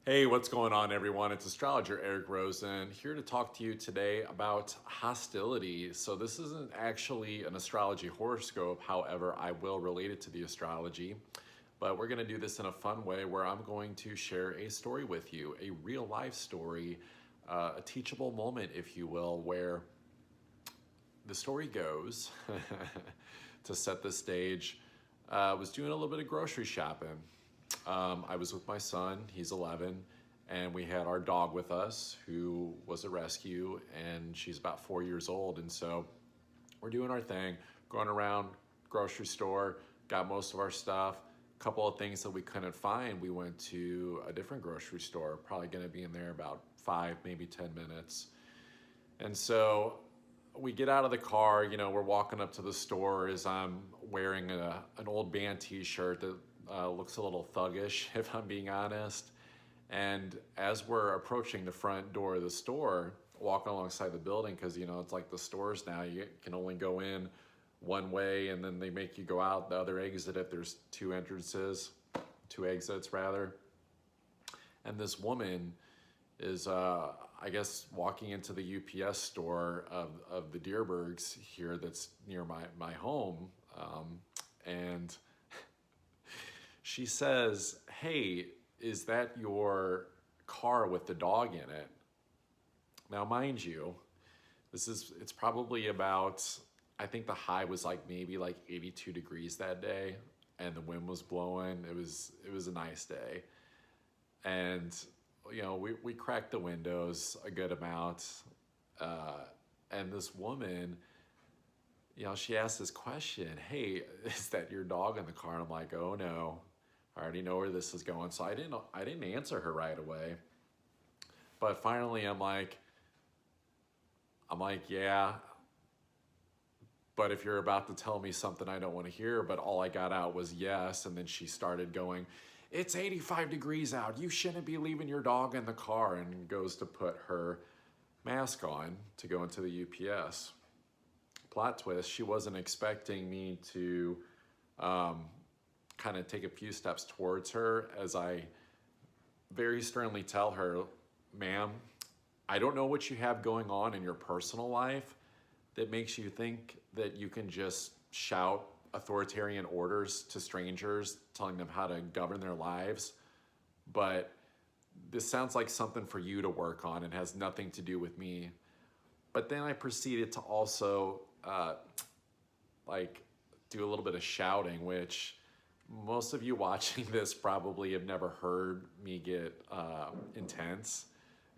Hey, what's going on, everyone? It's astrologer Eric Rosen here to talk to you today about hostility. So, this isn't actually an astrology horoscope, however, I will relate it to the astrology. But we're going to do this in a fun way where I'm going to share a story with you, a real life story, a teachable moment, if you will, where the story goes to set the stage. I was doing a little bit of grocery shopping. I was with my son, he's 11, and we had our dog with us who was a rescue, and she's about 4 years old. And so we're doing our thing, going around grocery store, got most of our stuff. A couple of things that we couldn't find, we went to a different grocery store, probably going to be in there about 5, maybe 10 minutes. And so we get out of the car, we're walking up to the store as I'm wearing an old band t-shirt that looks a little thuggish, if I'm being honest. And as we're approaching the front door of the store, walking alongside the building, because, it's like the stores now, you can only go in one way and then they make you go out the other exit if there's two exits rather. And this woman is, I guess, walking into the UPS store of the Deerbergs here that's near my home. And she says, "Hey, is that your car with the dog in it?" Now, mind you, it's probably about, I think the high was maybe 82 degrees that day, and the wind was blowing. It was a nice day. And we cracked the windows a good amount, and this woman, she asked this question, "Hey, is that your dog in the car?" And I'm like, "Oh no, I already know where this is going." So I didn't answer her right away, but finally I'm like, "Yeah, but if you're about to tell me something I don't want to hear," but all I got out was yes. And then she started going, "It's 85 degrees out. You shouldn't be leaving your dog in the car," and goes to put her mask on to go into the UPS. Plot twist, she wasn't expecting me to kind of take a few steps towards her as I very sternly tell her, "Ma'am, I don't know what you have going on in your personal life that makes you think that you can just shout authoritarian orders to strangers, telling them how to govern their lives. But this sounds like something for you to work on and has nothing to do with me." But then I proceeded to also do a little bit of shouting, which most of you watching this probably have never heard me get intense.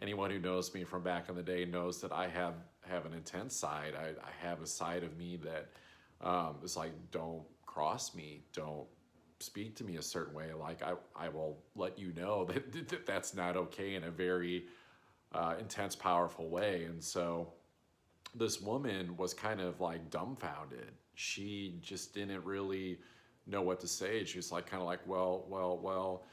Anyone who knows me from back in the day knows that I have an intense side. I have a side of me that is like, don't cross me, don't speak to me a certain way. Like I will let you know that that's not okay in a very intense, powerful way. And so this woman was kind of like dumbfounded. She just didn't really know what to say. She was kind of like, well.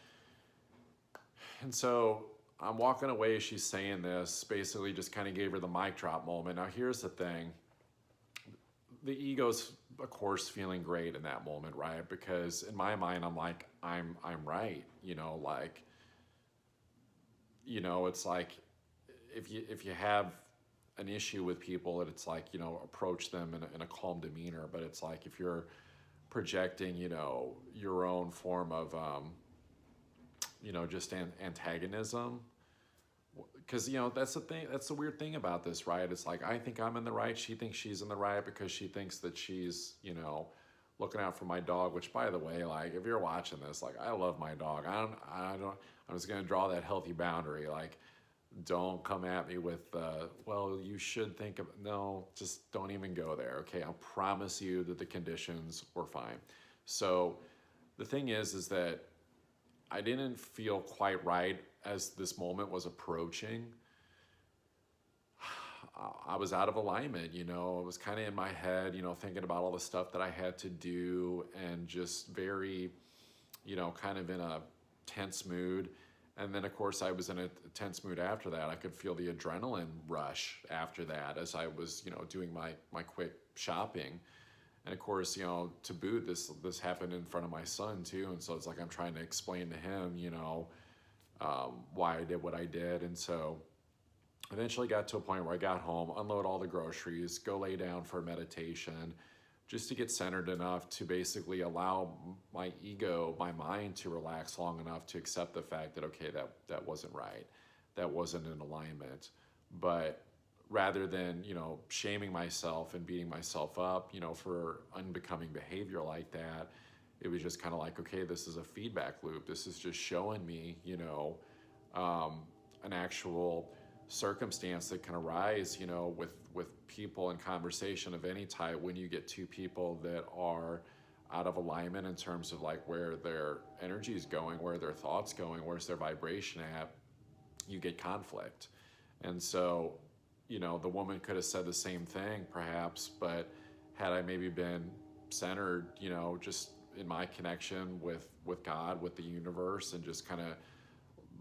And so I'm walking away as she's saying this, basically just kind of gave her the mic drop moment. Now, here's the thing. The ego's, of course, feeling great in that moment, right? Because in my mind, I'm like, I'm right. It's like if you have an issue with people, it's like, approach them in a calm demeanor. But it's like if you're projecting, your own form of, just antagonism. Because, that's the thing, that's the weird thing about this, right? It's like, I think I'm in the right, she thinks she's in the right because she thinks that she's, looking out for my dog, which, by the way, if you're watching this, I love my dog. I'm just going to draw that healthy boundary. Don't come at me with, well, you should think of, no, just don't even go there. Okay. I promise you that the conditions were fine. So the thing is that I didn't feel quite right as this moment was approaching. I was out of alignment, I was kind of in my head, thinking about all the stuff that I had to do and just very, kind of in a tense mood. And then, of course, I was in a tense mood after that. I could feel the adrenaline rush after that as I was, doing my quick shopping. And of course, to boot, this happened in front of my son too. And so it's like I'm trying to explain to him, why I did what I did. And so eventually got to a point where I got home, unload all the groceries, go lay down for meditation, just to get centered enough to basically allow my ego, my mind to relax long enough to accept the fact that, okay, that wasn't right. That wasn't in alignment. But rather than, shaming myself and beating myself up, for unbecoming behavior like that, it was just kind of like, okay, this is a feedback loop. This is just showing me, an actual circumstance that can arise, with people in conversation of any type when you get two people that are out of alignment in terms of like where their energy is going, where their thoughts going, where's their vibration at, you get conflict. And so, the woman could have said the same thing perhaps, but had I maybe been centered, just in my connection with God, with the universe, and just kind of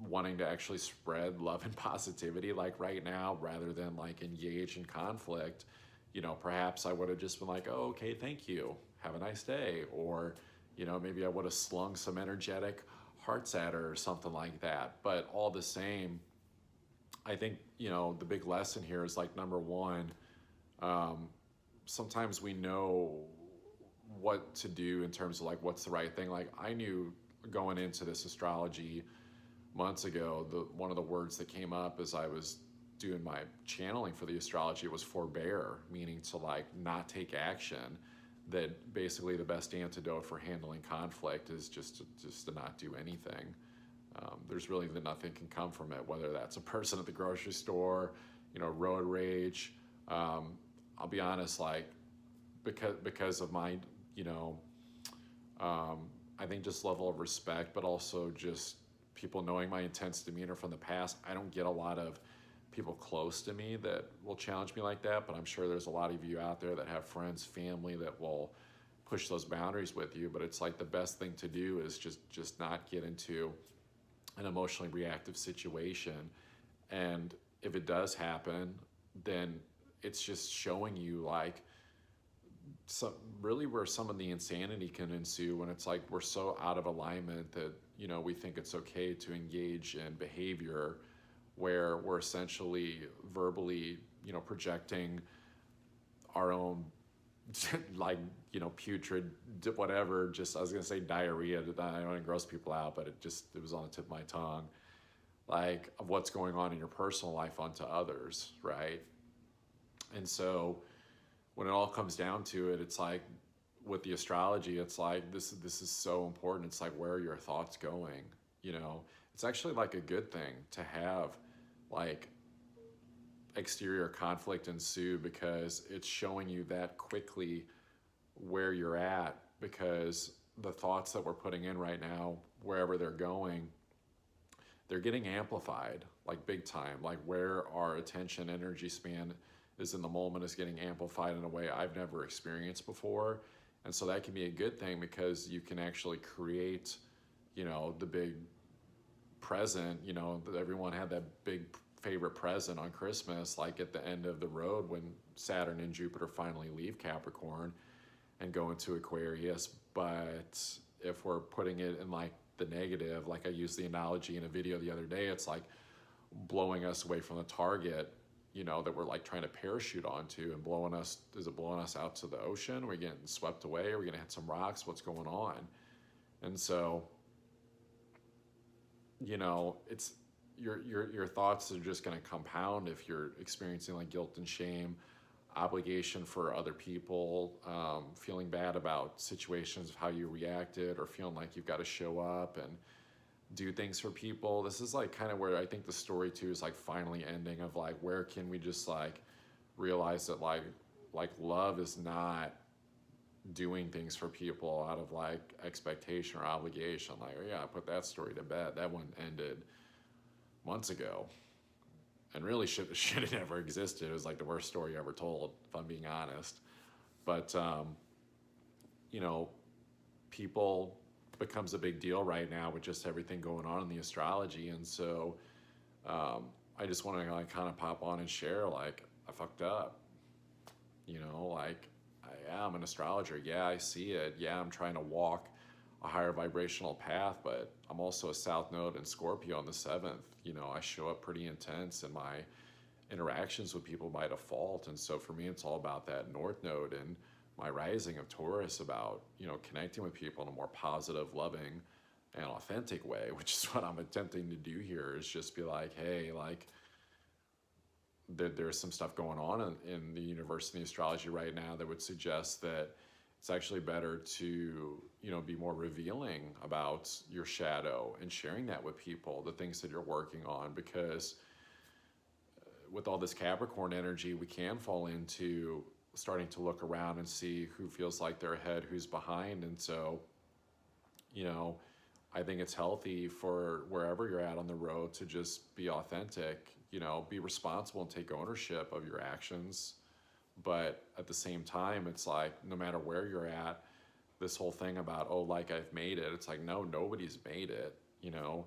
wanting to actually spread love and positivity like right now, rather than like engage in conflict, perhaps I would have just been like, oh, okay, thank you, have a nice day. Or, maybe I would have slung some energetic hearts at her or something like that. But all the same, I think, the big lesson here is like, number one, sometimes we know what to do in terms of like what's the right thing. Like I knew going into this astrology months ago, one of the words that came up as I was doing my channeling for the astrology was forbear, meaning to like not take action. That basically the best antidote for handling conflict is just to not do anything. There's really nothing can come from it, whether that's a person at the grocery store, road rage. I'll be honest, like because of my, I think just level of respect, but also just people knowing my intense demeanor from the past, I don't get a lot of people close to me that will challenge me like that, but I'm sure there's a lot of you out there that have friends, family that will push those boundaries with you. But it's like the best thing to do is just not get into an emotionally reactive situation. And if it does happen, then it's just showing you like really where some of the insanity can ensue, when it's like we're so out of alignment that we think it's okay to engage in behavior where we're essentially verbally projecting our own like putrid whatever, just I was gonna say diarrhea, I don't want to gross people out, but it was on the tip of my tongue, like of what's going on in your personal life onto others, right? And so when it all comes down to it, it's like with the astrology, it's like this is so important. It's like, where are your thoughts going? It's actually like a good thing to have like exterior conflict ensue, because it's showing you that quickly where you're at, because the thoughts that we're putting in right now, wherever they're going, they're getting amplified like big time. Like where our attention energy span is in the moment is getting amplified in a way I've never experienced before. And so that can be a good thing, because you can actually create, the big present, everyone had that big favorite present on Christmas, like at the end of the road when Saturn and Jupiter finally leave Capricorn and go into Aquarius. But if we're putting it in like the negative, like I used the analogy in a video the other day, it's like blowing us away from the target, that we're like trying to parachute onto, and is it blowing us out to the ocean? Are we getting swept away? Are we gonna hit some rocks? What's going on? And so, it's your thoughts are just gonna compound if you're experiencing like guilt and shame, obligation for other people, feeling bad about situations of how you reacted, or feeling like you've got to show up and do things for people. This is like kind of where I think the story too is like finally ending, of like, where can we just like realize that like love is not doing things for people out of like expectation or obligation. Like, oh yeah, I put that story to bed. That one ended months ago and really should have never existed. It was like the worst story ever told, if I'm being honest. But people becomes a big deal right now with just everything going on in the astrology. And so I just want to like kind of pop on and share, like, I fucked up, like, yeah, I'm an astrologer. Yeah, I see it. Yeah, I'm trying to walk a higher vibrational path, but I'm also a South Node in Scorpio on the 7th. You know, I show up pretty intense in my interactions with people by default. And so for me, it's all about that North Node and my rising of Taurus, about, you know, connecting with people in a more positive, loving, and authentic way, which is what I'm attempting to do here, is just be like, hey, like, there's some stuff going on in the universe and the astrology right now that would suggest that it's actually better to, you know, be more revealing about your shadow and sharing that with people, the things that you're working on, because with all this Capricorn energy, we can fall into starting to look around and see who feels like they're ahead, who's behind. And so, you know, I think it's healthy for wherever you're at on the road to just be authentic, you know, be responsible and take ownership of your actions. But at the same time, it's like, no matter where you're at, this whole thing about, oh, like I've made it, it's like, no, nobody's made it. You know,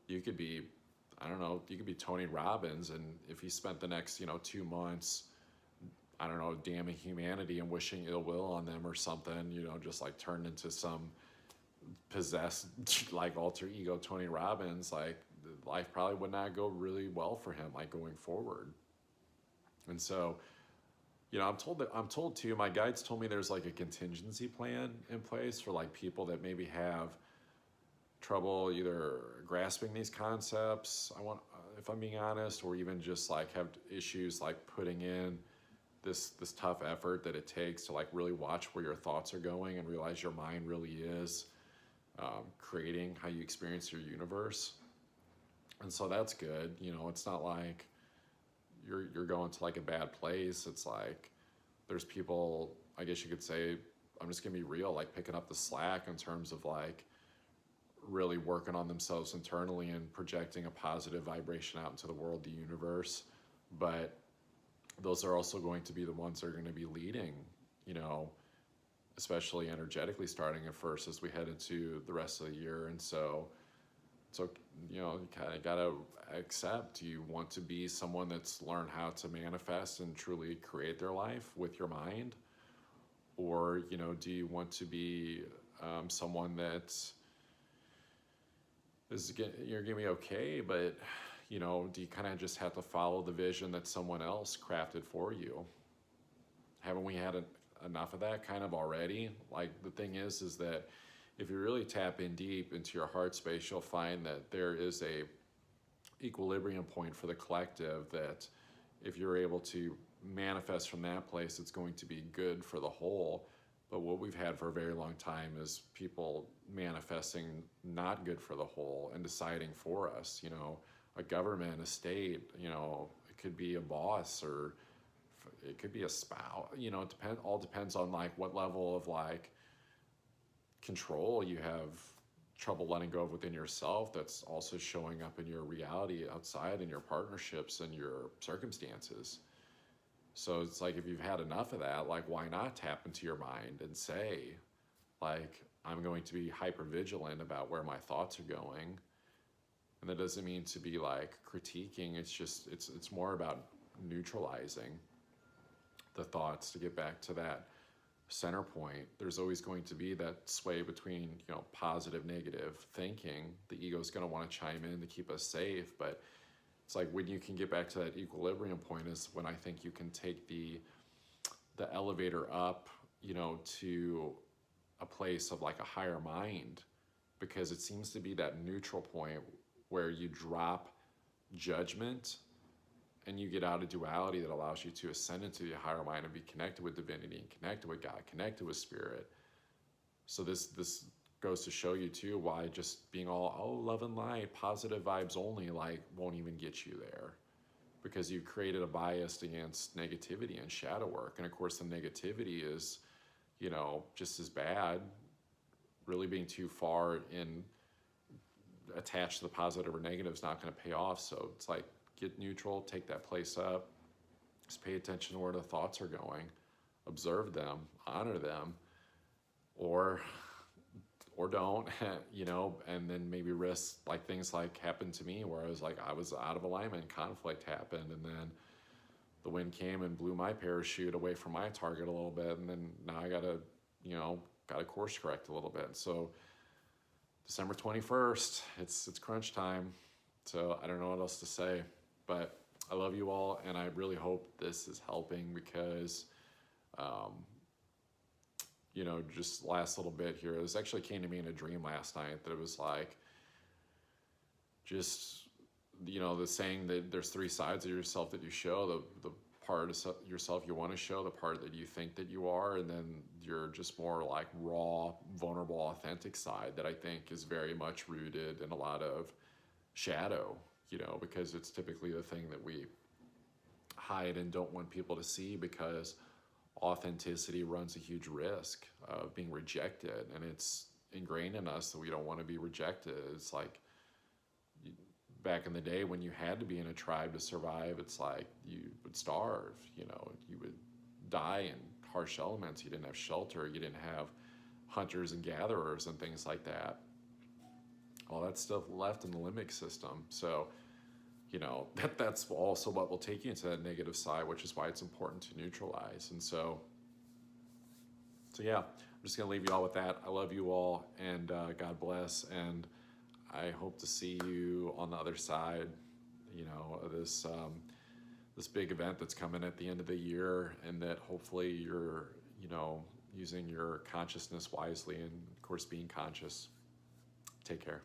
you could be, I don't know, you could be Tony Robbins, and if he spent the next, you know, 2 months, I don't know, damning humanity and wishing ill will on them or something, you know, just like turned into some possessed, like alter ego Tony Robbins, like life probably would not go really well for him, like going forward. And so, you know, I'm told too, my guides told me there's like a contingency plan in place for like people that maybe have trouble either grasping these concepts, if I'm being honest, or even just like have issues like putting in this tough effort that it takes to like really watch where your thoughts are going and realize your mind really is creating how you experience your universe. And so that's good. You know, it's not like you're going to like a bad place. It's like there's people, I guess you could say, I'm just gonna be real, like picking up the slack in terms of like really working on themselves internally and projecting a positive vibration out into the world, the universe. But those are also going to be the ones that are going to be leading, you know, especially energetically starting at first as we head into the rest of the year. And so, you know, you kind of got to accept, you want to be someone that's learned how to manifest and truly create their life with your mind? Or, you know, do you want to be someone that you're going to be okay, but, you know, do you kind of just have to follow the vision that someone else crafted for you? Haven't we had enough of that kind of already? Like, the thing is that if you really tap in deep into your heart space, you'll find that there is a equilibrium point for the collective, that if you're able to manifest from that place, it's going to be good for the whole. But what we've had for a very long time is people manifesting not good for the whole and deciding for us, you know, a government, a state, you know, it could be a boss, or it could be a spouse, you know, it all depends on like what level of like control you have trouble letting go of within yourself, that's also showing up in your reality outside, in your partnerships and your circumstances. So it's like, if you've had enough of that, like, why not tap into your mind and say, like, I'm going to be hyper vigilant about where my thoughts are going. And that doesn't mean to be like critiquing. It's just, it's more about neutralizing the thoughts to get back to that center point. There's always going to be that sway between, you know, positive, negative thinking. The ego's going to want to chime in to keep us safe, but it's like when you can get back to that equilibrium point is when I think you can take the elevator up, you know, to a place of like a higher mind, because it seems to be that neutral point where you drop judgment and you get out of duality that allows you to ascend into the higher mind and be connected with divinity and connected with God, connected with spirit. So this goes to show you too why just being all, oh, love and light, positive vibes only, like, won't even get you there, because you've created a bias against negativity and shadow work. And of course the negativity is, you know, just as bad. Really being too far in attached to the positive or negative is not going to pay off. So it's like, get neutral, take that place up, just pay attention to where the thoughts are going, observe them, honor them, or don't, you know, and then maybe risk like things like happened to me where I was out of alignment, conflict happened, and then the wind came and blew my parachute away from my target a little bit, and then now I gotta course correct a little bit. So December 21st, it's crunch time. So I don't know what else to say, but I love you all, and I really hope this is helping because, you know, just last little bit here. This actually came to me in a dream last night that it was like, just, you know, the saying that there's three sides of yourself that you show: the part of yourself you want to show, the part that you think that you are, and then you're just more like raw, vulnerable, authentic side that I think is very much rooted in a lot of shadow, you know, because it's typically the thing that we hide and don't want people to see, because authenticity runs a huge risk of being rejected, and it's ingrained in us that we don't want to be rejected. It's like back in the day when you had to be in a tribe to survive, it's like you would starve, you know, you would die in harsh elements. You didn't have shelter, you didn't have hunters and gatherers and things like that. All that stuff left in the limbic system. So, you know, that's also what will take you into that negative side, which is why it's important to neutralize. And so yeah, I'm just going to leave you all with that. I love you all, and God bless. And I hope to see you on the other side, you know, of this, this big event that's coming at the end of the year, and that hopefully you're, you know, using your consciousness wisely and, of course, being conscious. Take care.